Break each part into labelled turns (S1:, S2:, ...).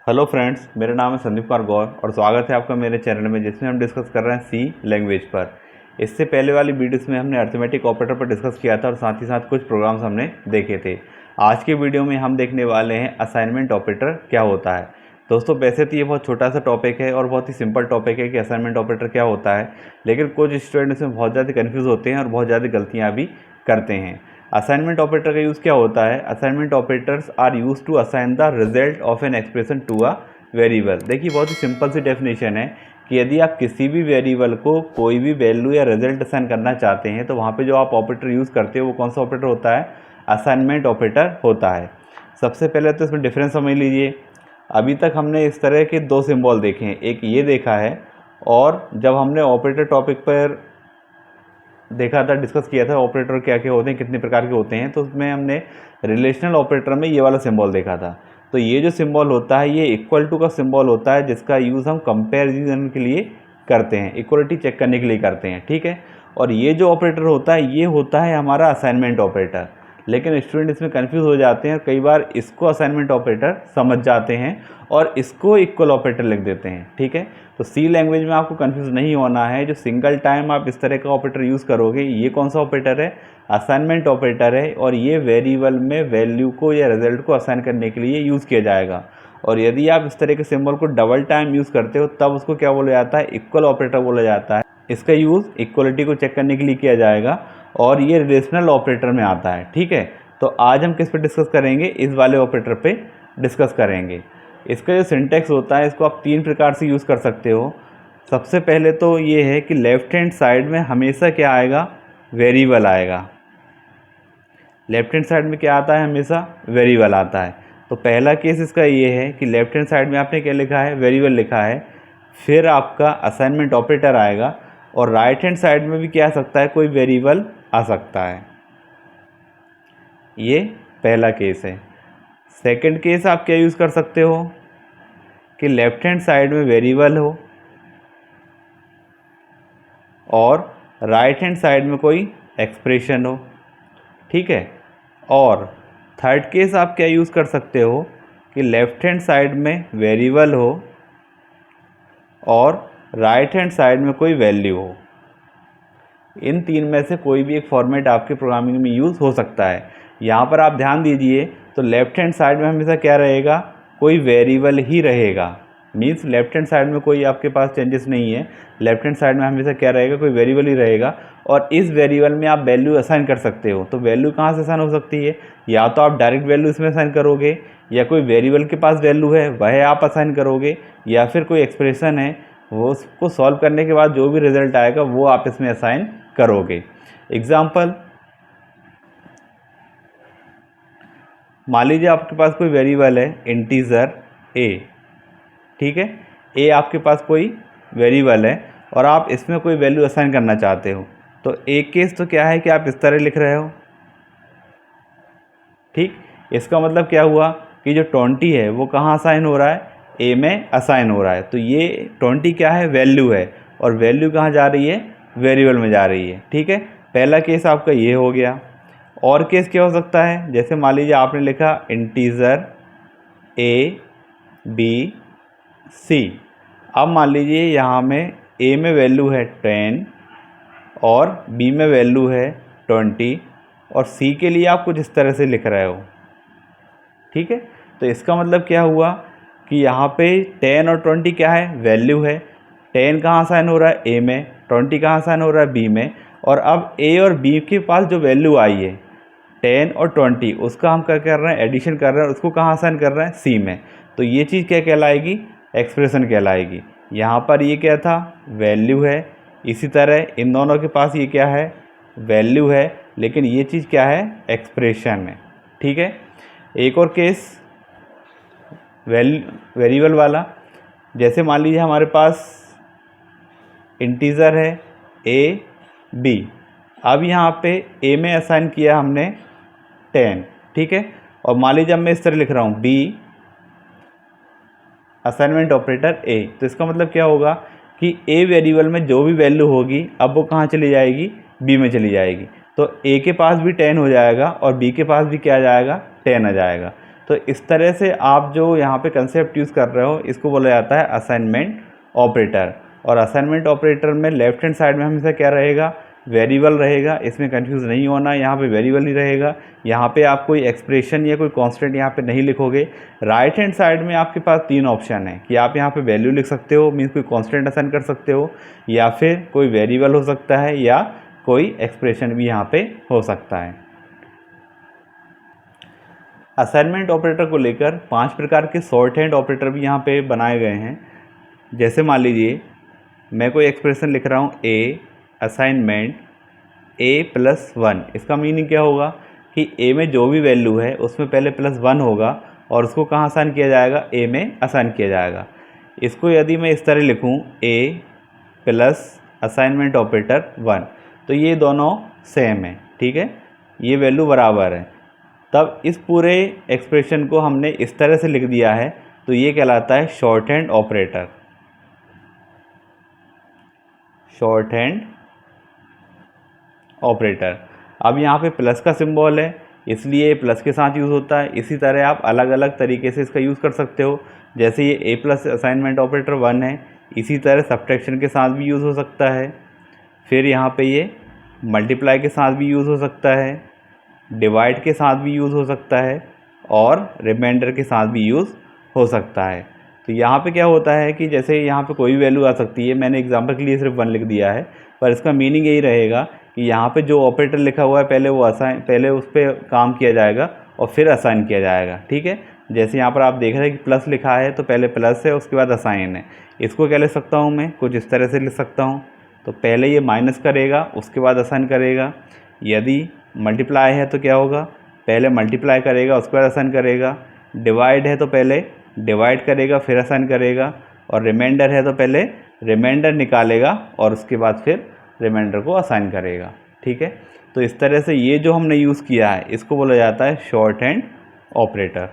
S1: Hello friends, मेरा नाम है संदीप कुमार गौर और स्वागत है आपका मेरे चैनल में, जिसमें हम डिस्कस कर रहे हैं सी लैंग्वेज पर। इससे पहले वाली वीडियोस में हमने अरिथमेटिक ऑपरेटर पर डिस्कस किया था और साथ ही साथ कुछ प्रोग्राम्स हमने देखे थे। आज के वीडियो में हम देखने वाले हैं असाइनमेंट ऑपरेटर क्या होता है। दोस्तों, वैसे तो ये बहुत छोटा सा टॉपिक है और बहुत ही सिंपल टॉपिक है कि असाइनमेंट ऑपरेटर क्या होता है, लेकिन कुछ स्टूडेंट इसमें बहुत ज़्यादा कन्फ्यूज़ होते हैं और बहुत ज़्यादा गलतियाँ भी करते हैं। असाइनमेंट ऑपरेटर का यूज़ क्या होता है? Assignment operators are use to assign the result of an expression to a variable. देखिए, बहुत ही सिंपल सी डेफिनेशन है कि यदि आप किसी भी वेरिएबल को कोई भी वैल्यू या रिजल्ट असाइन करना चाहते हैं तो वहाँ पे जो आप ऑपरेटर यूज़ करते हो वो कौन सा ऑपरेटर होता है? असाइनमेंट ऑपरेटर होता है। सबसे पहले तो इसमें डिफरेंस समझ लीजिए। अभी तक हमने इस तरह के दो सिंबल देखे हैं, एक ये देखा है और जब हमने ऑपरेटर टॉपिक पर देखा था, डिस्कस किया था ऑपरेटर क्या क्या होते हैं, कितने प्रकार के होते हैं, तो उसमें हमने रिलेशनल ऑपरेटर में ये वाला सिंबल देखा था। तो ये जो सिंबल होता है ये इक्वल टू का सिंबल होता है, जिसका यूज़ हम कंपैरिजन के लिए करते हैं, इक्वलिटी चेक करने के लिए करते हैं, ठीक है। और ये जो ऑपरेटर होता है ये होता है हमारा असाइनमेंट ऑपरेटर। लेकिन स्टूडेंट इसमें कंफ्यूज हो जाते हैं, कई बार इसको असाइनमेंट ऑपरेटर समझ जाते हैं और इसको इक्वल ऑपरेटर लिख देते हैं, ठीक है। तो सी लैंग्वेज में आपको कंफ्यूज नहीं होना है। जो सिंगल टाइम आप इस तरह का ऑपरेटर यूज़ करोगे, ये कौन सा ऑपरेटर है? असाइनमेंट ऑपरेटर है, और ये वेरिएबल में वैल्यू को या रिजल्ट को असाइन करने के लिए यूज़ किया जाएगा। और यदि आप इस तरह के सिंबल को डबल टाइम यूज़ करते हो तब उसको क्या बोला जाता है? इक्वल ऑपरेटर बोला जाता है। इसका यूज़ इक्वलिटी को चेक करने के लिए किया जाएगा और ये रिलेशनल ऑपरेटर में आता है, ठीक है। तो आज हम किस पे डिस्कस करेंगे? इस वाले ऑपरेटर पे डिस्कस करेंगे। इसका जो सिंटैक्स होता है इसको आप तीन प्रकार से यूज़ कर सकते हो। सबसे पहले तो ये है कि लेफ्ट हैंड साइड में हमेशा क्या आएगा? वेरिएबल आएगा। लेफ्ट हैंड साइड में क्या आता है? हमेशा वेरिएबल आता है। तो पहला केस इसका ये है कि लेफ्ट हैंड साइड में आपने क्या लिखा है? वेरिएबल लिखा है। फिर आपका असाइनमेंट ऑपरेटर आएगा और राइट हैंड साइड में भी क्या आ सकता है? कोई वेरिएबल आ सकता है। ये पहला केस है। सेकंड केस आप क्या यूज़ कर सकते हो कि लेफ्ट हैंड साइड में वेरिएबल हो और राइट हैंड साइड में कोई एक्सप्रेशन हो, ठीक है। और थर्ड केस आप क्या यूज़ कर सकते हो कि लेफ्ट हैंड साइड में वेरिएबल हो और राइट हैंड साइड में कोई वैल्यू हो। इन तीन में से कोई भी एक फॉर्मेट आपके प्रोग्रामिंग में यूज़ हो सकता है। यहाँ पर आप ध्यान दीजिए, तो लेफ्ट हैंड साइड में हमेशा क्या रहेगा? कोई वेरिएबल ही रहेगा। मीन्स लेफ्ट हैंड साइड में कोई आपके पास चेंजेस नहीं है। लेफ्ट हैंड साइड में हमेशा क्या रहेगा? कोई वेरिएबल ही रहेगा और इस वेरिएबल में आप वैल्यू असाइन कर सकते हो। तो वैल्यू कहाँ से असाइन हो सकती है? या तो आप डायरेक्ट वैल्यू इसमें असाइन करोगे, या कोई वेरिएबल के पास वैल्यू है वह आप असाइन करोगे, या फिर कोई एक्सप्रेशन है वो उसको सॉल्व करने के बाद जो भी रिजल्ट आएगा वो आप इसमें असाइन करोगे। एग्जाम्पल, मान लीजिए आपके पास कोई वेरिएबल है इंटीजर ए, ठीक है। ए आपके पास कोई वेरिएबल है और आप इसमें कोई वैल्यू असाइन करना चाहते हो। तो एक केस तो क्या है कि आप इस तरह लिख रहे हो, ठीक। इसका मतलब क्या हुआ कि जो 20 है वो कहाँ असाइन हो रहा है? ए में असाइन हो रहा है। तो ये 20 क्या है? वैल्यू है, और वैल्यू कहाँ जा रही है? वेरिएबल में जा रही है, ठीक है। पहला केस आपका ये हो गया। और केस क्या हो सकता है? जैसे मान लीजिए आपने लिखा इंटीजर ए बी सी। अब मान लीजिए यहाँ में ए में वैल्यू है 10 और बी में वैल्यू है 20 और सी के लिए आप कुछ इस तरह से लिख रहे हो, ठीक है। तो इसका मतलब क्या हुआ कि यहाँ पे 10 और 20 क्या है? वैल्यू है। 10 कहाँ साइन हो रहा है? ए में। 20 कहाँ साइन हो रहा है? बी में। और अब ए और बी के पास जो वैल्यू आई है 10 और 20, उसका हम क्या कर रहे हैं? एडिशन कर रहे हैं, उसको कहाँ साइन कर रहे हैं? सी में। तो ये चीज़ क्या कहलाएगी? एक्सप्रेशन कहलाएगी। यहाँ पर ये क्या था? वैल्यू है। इसी तरह इन दोनों के पास ये क्या है? वैल्यू है, लेकिन ये चीज़ क्या है? एक्सप्रेशन है, ठीक है। एक और केस वेरिएबल वाला, जैसे मान लीजिए हमारे पास इंटीजर है ए बी। अब यहाँ पे ए में असाइन किया हमने 10, ठीक है। और मान लीजिए अब मैं इस तरह लिख रहा हूँ बी असाइनमेंट ऑपरेटर ए। तो इसका मतलब क्या होगा कि ए वेरिएबल में जो भी वैल्यू होगी अब वो कहाँ चली जाएगी? बी में चली जाएगी। तो ए के पास भी 10 हो जाएगा और बी के पास भी क्या आ जाएगा? 10 आ जाएगा। तो इस तरह से आप जो यहाँ पे कंसेप्ट यूज़ कर रहे हो इसको बोला जाता है असाइनमेंट ऑपरेटर। और असाइनमेंट ऑपरेटर में लेफ्ट हैंड साइड में हमेशा क्या रहेगा, वेरिएबल रहेगा। इसमें कंफ्यूज नहीं होना, यहाँ पे वेरिएबल ही रहेगा। यहाँ पे आप कोई एक्सप्रेशन या कोई कांस्टेंट यहाँ पे नहीं लिखोगे। राइट हैंड साइड में आपके पास 3 ऑप्शन है कि आप यहाँ पे वैल्यू लिख सकते हो, मीन्स कोई कांस्टेंट असाइन कर सकते हो, या फिर कोई वेरिएबल हो सकता है, या कोई एक्सप्रेशन भी यहाँ पे हो सकता है। असाइनमेंट ऑपरेटर को लेकर 5 प्रकार के शॉर्ट हैंड ऑपरेटर भी यहाँ पे बनाए गए हैं। जैसे मान लीजिए मैं कोई एक्सप्रेशन लिख रहा हूँ ए असाइनमेंट a+1। इसका मीनिंग क्या होगा कि a में जो भी वैल्यू है उसमें पहले +1 होगा और उसको कहाँ असाइन किया जाएगा, a में असाइन किया जाएगा। इसको यदि मैं इस तरह लिखूँ a प्लस असाइनमेंट ऑपरेटर 1, तो ये दोनों सेम है, ठीक है, ये वैल्यू बराबर है। तब इस पूरे एक्सप्रेशन को हमने इस तरह से लिख दिया है, तो ये कहलाता है short hand operator. Short hand operator. अब यहाँ पे प्लस का सिंबल है इसलिए प्लस के साथ यूज़ होता है। इसी तरह आप अलग अलग तरीके से इसका यूज़ कर सकते हो। जैसे ये a+ असाइनमेंट ऑपरेटर 1 है, इसी तरह सब्ट्रैक्शन के साथ भी यूज़ हो सकता है। फिर यहाँ पे ये मल्टीप्लाई के साथ भी यूज़ हो सकता है, डिवाइड के साथ भी यूज़ हो सकता है, और रिमाइंडर के साथ भी यूज़ हो सकता है। तो यहाँ पे क्या होता है कि जैसे यहाँ पे कोई वैल्यू आ सकती है, मैंने एग्जांपल के लिए सिर्फ 1 लिख दिया है, पर इसका मीनिंग यही रहेगा कि यहाँ पे जो ऑपरेटर लिखा हुआ है पहले उस पर काम किया जाएगा और फिर असाइन किया जाएगा, ठीक है। जैसे यहाँ पर आप देख रहे हैं कि प्लस लिखा है तो पहले प्लस है उसके बाद असाइन है। इसको क्या लिख सकता हूँ मैं, कुछ इस तरह से लिख सकता हूँ। तो पहले ये माइनस करेगा उसके बाद असाइन करेगा। यदि मल्टीप्लाई है तो क्या होगा, पहले मल्टीप्लाई करेगा उसके बाद असाइन करेगा। डिवाइड है तो पहले डिवाइड करेगा फिर असाइन करेगा। और रिमाइंडर है तो पहले रिमाइंडर निकालेगा और उसके बाद फिर रिमाइंडर को असाइन करेगा, ठीक है। तो इस तरह से ये जो हमने यूज़ किया है इसको बोला जाता है शॉर्ट हैंड ऑपरेटर।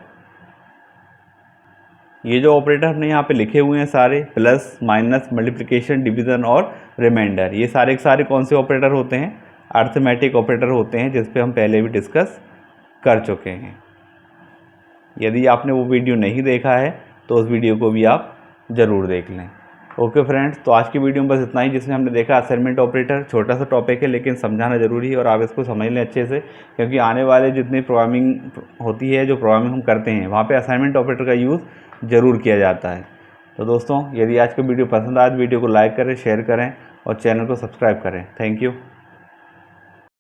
S1: ये जो ऑपरेटर हमने यहाँ पे लिखे हुए हैं सारे, प्लस माइनस मल्टीप्लिकेशन डिवीज़न और रिमाइंडर, ये सारे के सारे कौन से ऑपरेटर होते हैं, अर्थमेटिक ऑपरेटर होते हैं, जिस पे हम पहले भी डिस्कस कर चुके हैं। यदि आपने वो वीडियो नहीं देखा है तो उस वीडियो को भी आप ज़रूर देख लें। ओके फ्रेंड्स, तो आज की वीडियो में बस इतना ही, जिसमें हमने देखा असाइनमेंट ऑपरेटर। छोटा सा टॉपिक है लेकिन समझाना ज़रूरी है और आप इसको समझ लें अच्छे से, क्योंकि आने वाले जितनी प्रोग्रामिंग होती है, जो प्रोग्रामिंग हम करते हैं, वहाँ पे असाइनमेंट ऑपरेटर का यूज़ ज़रूर किया जाता है। तो दोस्तों, यदि आज का वीडियो पसंद आए तो वीडियो को लाइक करें, शेयर करें और चैनल को सब्सक्राइब करें। Thank you.